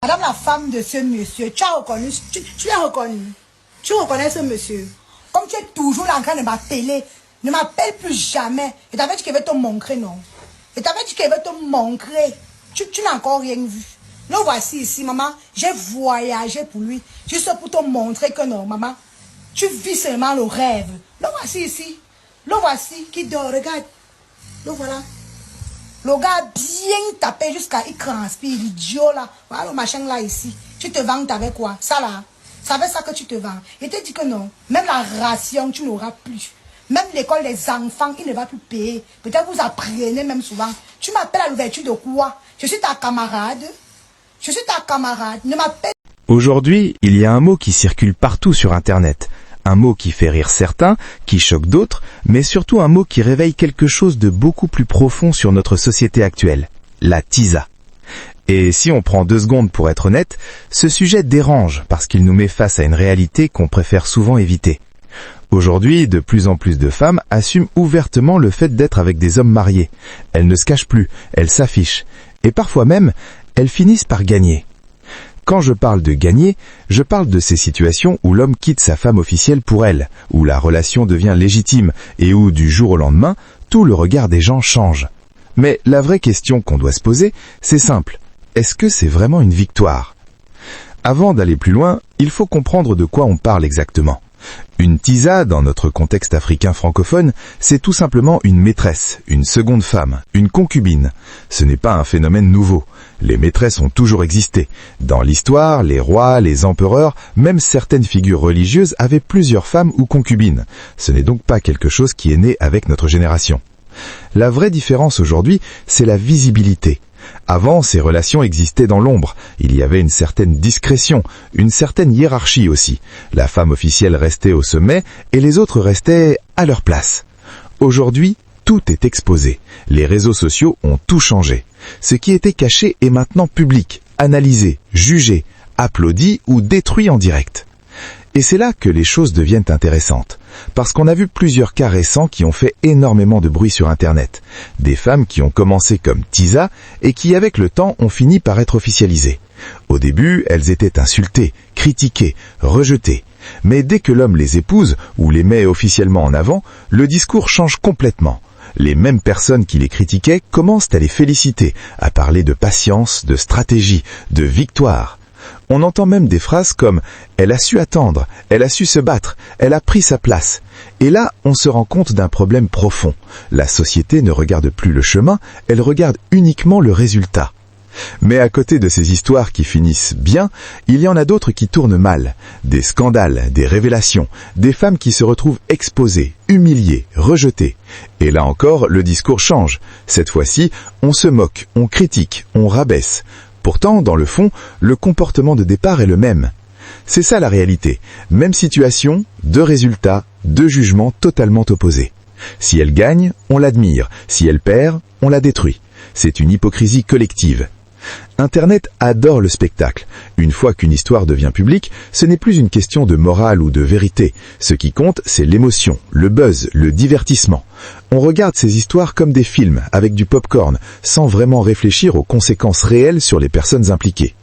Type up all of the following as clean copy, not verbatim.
Madame la femme de ce monsieur, tu as reconnu, tu l'as reconnu. Tu reconnais ce monsieur. Comme tu es toujours là en train de m'appeler, ne m'appelle plus jamais. Et t'avais dit qu'il veut te montrer, non? Et t'avais dit qu'il veut te montrer. Tu n'as encore rien vu. Le voici ici, maman. J'ai voyagé pour lui. Juste pour te montrer que non, maman. Tu vis seulement le rêve. Le voici ici. Le voici qui dort. Regarde. Le voilà. Le gars bien tapé jusqu'à il transpire. L'idiot là. Voilà le machin là ici. Tu te vantes avec quoi? Ça là. C'est avec ça que tu te vends. Il te dit que non. Même la ration, tu n'auras plus. Même l'école des enfants, il ne va plus payer. Peut-être vous apprenez même souvent. Tu m'appelles à l'ouverture de quoi? Je suis ta camarade. Je suis ta camarade. Ne m'appelle. Aujourd'hui, il y a un mot qui circule partout sur Internet. Un mot qui fait rire certains, qui choque d'autres, mais surtout un mot qui réveille quelque chose de beaucoup plus profond sur notre société actuelle. La tisa. Et si on prend 2 secondes pour être honnête, ce sujet dérange parce qu'il nous met face à une réalité qu'on préfère souvent éviter. Aujourd'hui, de plus en plus de femmes assument ouvertement le fait d'être avec des hommes mariés. Elles ne se cachent plus, elles s'affichent. Et parfois même, elles finissent par gagner. Quand je parle de gagner, je parle de ces situations où l'homme quitte sa femme officielle pour elle, où la relation devient légitime et où, du jour au lendemain, tout le regard des gens change. Mais la vraie question qu'on doit se poser, c'est simple. Est-ce que c'est vraiment une victoire? Avant d'aller plus loin, il faut comprendre de quoi on parle exactement. Une tisa, dans notre contexte africain francophone, c'est tout simplement une maîtresse, une seconde femme, une concubine. Ce n'est pas un phénomène nouveau. Les maîtresses ont toujours existé. Dans l'histoire, les rois, les empereurs, même certaines figures religieuses avaient plusieurs femmes ou concubines. Ce n'est donc pas quelque chose qui est né avec notre génération. La vraie différence aujourd'hui, c'est la visibilité. Avant, ces relations existaient dans l'ombre. Il y avait une certaine discrétion, une certaine hiérarchie aussi. La femme officielle restait au sommet et les autres restaient à leur place. Aujourd'hui, tout est exposé. Les réseaux sociaux ont tout changé. Ce qui était caché est maintenant public, analysé, jugé, applaudi ou détruit en direct. Et c'est là que les choses deviennent intéressantes. Parce qu'on a vu plusieurs cas récents qui ont fait énormément de bruit sur Internet. Des femmes qui ont commencé comme tisa et qui avec le temps ont fini par être officialisées. Au début, elles étaient insultées, critiquées, rejetées. Mais dès que l'homme les épouse ou les met officiellement en avant, le discours change complètement. Les mêmes personnes qui les critiquaient commencent à les féliciter, à parler de patience, de stratégie, de victoire. On entend même des phrases comme « elle a su attendre, elle a su se battre, elle a pris sa place ». Et là, on se rend compte d'un problème profond. La société ne regarde plus le chemin, elle regarde uniquement le résultat. Mais à côté de ces histoires qui finissent bien, il y en a d'autres qui tournent mal. Des scandales, des révélations, des femmes qui se retrouvent exposées, humiliées, rejetées. Et là encore, le discours change. Cette fois-ci, on se moque, on critique, on rabaisse. Pourtant, dans le fond, le comportement de départ est le même. C'est ça la réalité. Même situation, 2 résultats, 2 jugements totalement opposés. Si elle gagne, on l'admire. Si elle perd, on la détruit. C'est une hypocrisie collective. Internet adore le spectacle. Une fois qu'une histoire devient publique, ce n'est plus une question de morale ou de vérité. Ce qui compte, c'est l'émotion, le buzz, le divertissement. On regarde ces histoires comme des films, avec du popcorn, sans vraiment réfléchir aux conséquences réelles sur les personnes impliquées.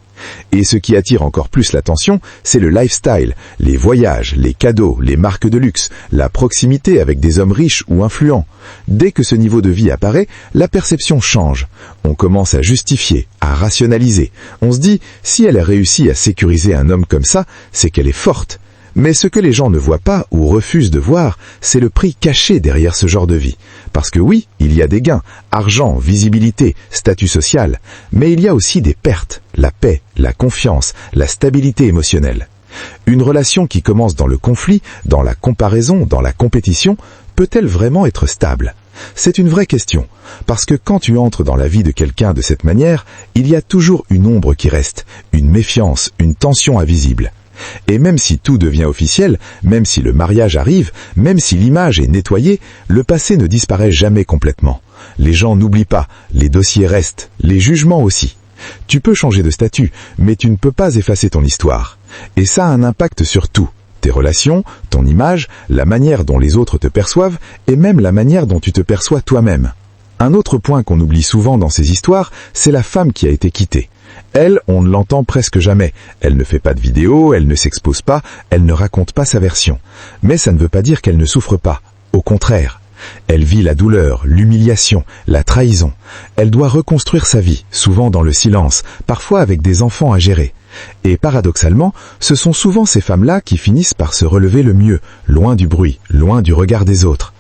Et ce qui attire encore plus l'attention, c'est le lifestyle, les voyages, les cadeaux, les marques de luxe, la proximité avec des hommes riches ou influents. Dès que ce niveau de vie apparaît, la perception change. On commence à justifier, à rationaliser. On se dit, si elle a réussi à sécuriser un homme comme ça, c'est qu'elle est forte. Mais ce que les gens ne voient pas ou refusent de voir, c'est le prix caché derrière ce genre de vie. Parce que oui, il y a des gains, argent, visibilité, statut social, mais il y a aussi des pertes, la paix, la confiance, la stabilité émotionnelle. Une relation qui commence dans le conflit, dans la comparaison, dans la compétition, peut-elle vraiment être stable ? C'est une vraie question, parce que quand tu entres dans la vie de quelqu'un de cette manière, il y a toujours une ombre qui reste, une méfiance, une tension invisible. Et même si tout devient officiel, même si le mariage arrive, même si l'image est nettoyée, le passé ne disparaît jamais complètement. Les gens n'oublient pas, les dossiers restent, les jugements aussi. Tu peux changer de statut, mais tu ne peux pas effacer ton histoire. Et ça a un impact sur tout. Tes relations, ton image, la manière dont les autres te perçoivent, et même la manière dont tu te perçois toi-même. Un autre point qu'on oublie souvent dans ces histoires, c'est la femme qui a été quittée. Elle, on ne l'entend presque jamais. Elle ne fait pas de vidéos, elle ne s'expose pas, elle ne raconte pas sa version. Mais ça ne veut pas dire qu'elle ne souffre pas. Au contraire. Elle vit la douleur, l'humiliation, la trahison. Elle doit reconstruire sa vie, souvent dans le silence, parfois avec des enfants à gérer. Et paradoxalement, ce sont souvent ces femmes-là qui finissent par se relever le mieux, loin du bruit, loin du regard des autres.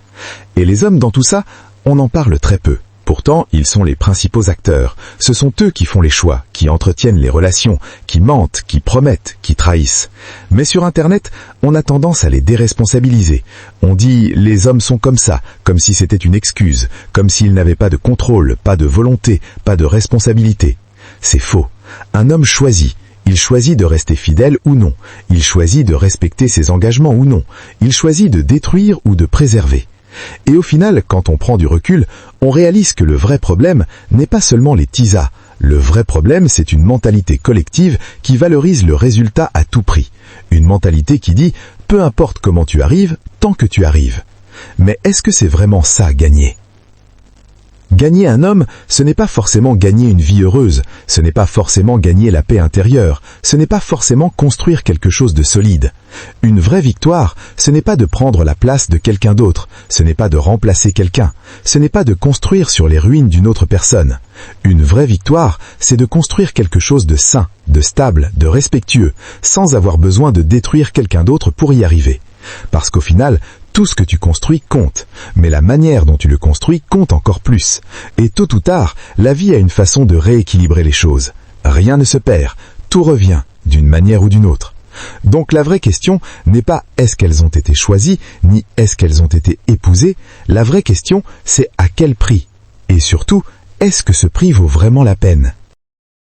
Et les hommes dans tout ça, on en parle très peu. Pourtant, ils sont les principaux acteurs. Ce sont eux qui font les choix, qui entretiennent les relations, qui mentent, qui promettent, qui trahissent. Mais sur Internet, on a tendance à les déresponsabiliser. On dit « les hommes sont comme ça », comme si c'était une excuse, comme s'ils n'avaient pas de contrôle, pas de volonté, pas de responsabilité. C'est faux. Un homme choisit. Il choisit de rester fidèle ou non. Il choisit de respecter ses engagements ou non. Il choisit de détruire ou de préserver. Et au final, quand on prend du recul, on réalise que le vrai problème n'est pas seulement les tisas. Le vrai problème, c'est une mentalité collective qui valorise le résultat à tout prix. Une mentalité qui dit « peu importe comment tu arrives, tant que tu arrives ». Mais est-ce que c'est vraiment ça, gagner ? Gagner un homme, ce n'est pas forcément gagner une vie heureuse, ce n'est pas forcément gagner la paix intérieure, ce n'est pas forcément construire quelque chose de solide. Une vraie victoire, ce n'est pas de prendre la place de quelqu'un d'autre, ce n'est pas de remplacer quelqu'un, ce n'est pas de construire sur les ruines d'une autre personne. Une vraie victoire, c'est de construire quelque chose de sain, de stable, de respectueux, sans avoir besoin de détruire quelqu'un d'autre pour y arriver. Parce qu'au final, tout ce que tu construis compte, mais la manière dont tu le construis compte encore plus. Et tôt ou tard, la vie a une façon de rééquilibrer les choses. Rien ne se perd, tout revient, d'une manière ou d'une autre. Donc la vraie question n'est pas est-ce qu'elles ont été choisies, ni est-ce qu'elles ont été épousées. La vraie question, c'est à quel prix. Et surtout, est-ce que ce prix vaut vraiment la peine ?